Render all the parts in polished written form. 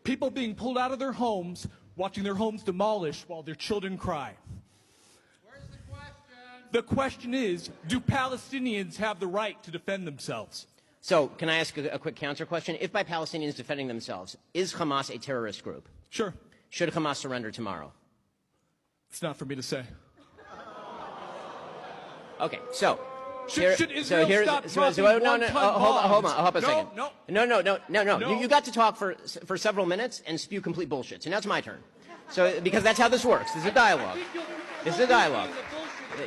People being pulled out of their homes, watching their homes demolished while their children cry. Where's the question? The question is, do Palestinians have the right to defend themselves? So, can I ask a quick counter question? If by Palestinians defending themselves, is Hamas a terrorist group? Sure. Should Hamas surrender tomorrow? It's not for me to say. Okay, so. Should Israel stop dropping one-ton bombs? Hold on a second. No. You got to talk for several minutes and spew complete bullshit. So now it's my turn. So, because that's how this works. This is a dialogue. This is a dialogue.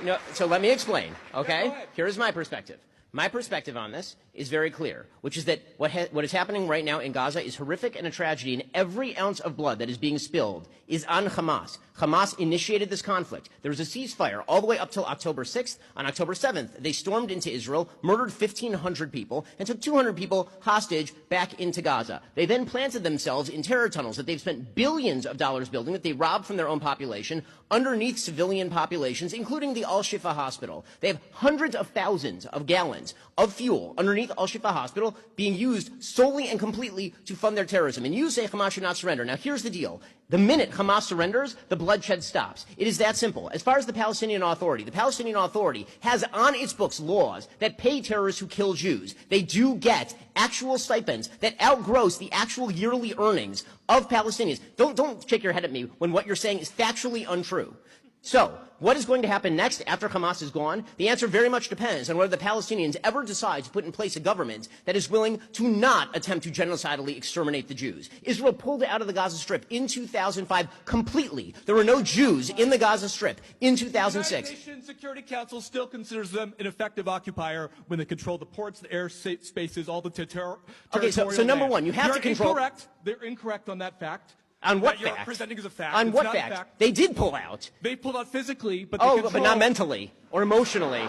No, so let me explain, okay? Here is my perspective. My perspective on this is very clear, which is that what is happening right now in Gaza is horrific and a tragedy, and every ounce of blood that is being spilled is on Hamas. Hamas initiated this conflict. There was a ceasefire all the way up till October 6th. On October 7th, they stormed into Israel, murdered 1,500 people, and took 200 people hostage back into Gaza. They then planted themselves in terror tunnels that they've spent billions of dollars building, that they robbed from their own population, underneath civilian populations, including the Al-Shifa hospital. They have hundreds of thousands of gallons of fuel underneath Al-Shifa hospital being used solely and completely to fund their terrorism. And you say Hamas should not surrender. Now, here's the deal. The minute Hamas surrenders, the bloodshed stops. It is that simple. As far as the Palestinian Authority has on its books laws that pay terrorists who kill Jews. They do get actual stipends that outgross the actual yearly earnings of Palestinians. Don't shake your head at me when what you're saying is factually untrue. So, what is going to happen next after Hamas is gone? The answer very much depends on whether the Palestinians ever decide to put in place a government that is willing to not attempt to genocidally exterminate the Jews. Israel pulled out of the Gaza Strip in 2005 completely. There were no Jews in the Gaza Strip in 2006. The United Nations Security Council still considers them an effective occupier when they control the ports, the air spaces, all the territorial Okay, so number one, you have to control... They're incorrect on that fact. On what fact? You're presenting as a fact. On it's what not fact? A fact? They did pull out. They pulled out physically, but they but not mentally or emotionally.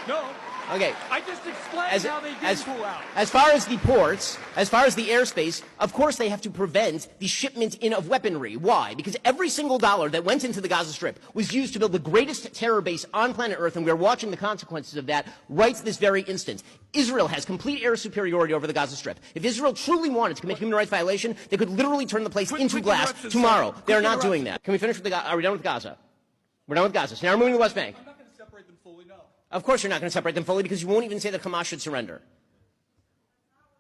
No. Okay. I just explained how they did pull out. As far as the ports, as far as the airspace, of course they have to prevent the shipment in of weaponry. Why? Because every single dollar that went into the Gaza Strip was used to build the greatest terror base on planet Earth, and we are watching the consequences of that right this very instant. Israel has complete air superiority over the Gaza Strip. If Israel truly wanted to commit human rights violation, they could literally turn the place into glass tomorrow. They are not doing that. Can we finish with are we done with Gaza? We're done with Gaza. So now we're moving to the West Bank. I'm not going to separate them fully, no. Of course you're not going to separate them fully because you won't even say that Hamas should surrender.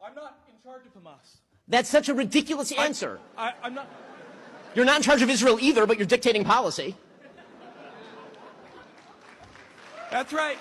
I'm not in charge of Hamas. That's such a ridiculous answer. I'm not. You're not in charge of Israel either, but you're dictating policy. That's right.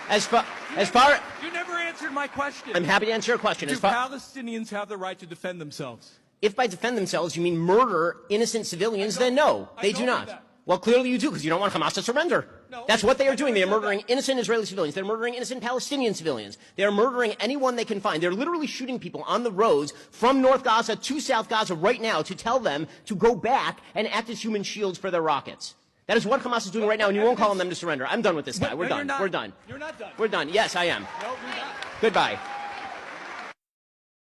As far you never answered my question. I'm happy to answer your question. Do Palestinians have the right to defend themselves? If by defend themselves you mean murder innocent civilians, then no, they do not. Well, clearly you do, because you don't want Hamas to surrender. No, that's what they are doing. They are murdering innocent Israeli civilians. They're murdering innocent Palestinian civilians. They are murdering anyone they can find. They're literally shooting people on the roads from North Gaza to South Gaza right now to tell them to go back and act as human shields for their rockets. That is what Hamas is doing right now, and you won't call on them to surrender. I'm done with this guy. We're done. We're done. You're not done. We're done. Yes, I am. No, you're not. Goodbye.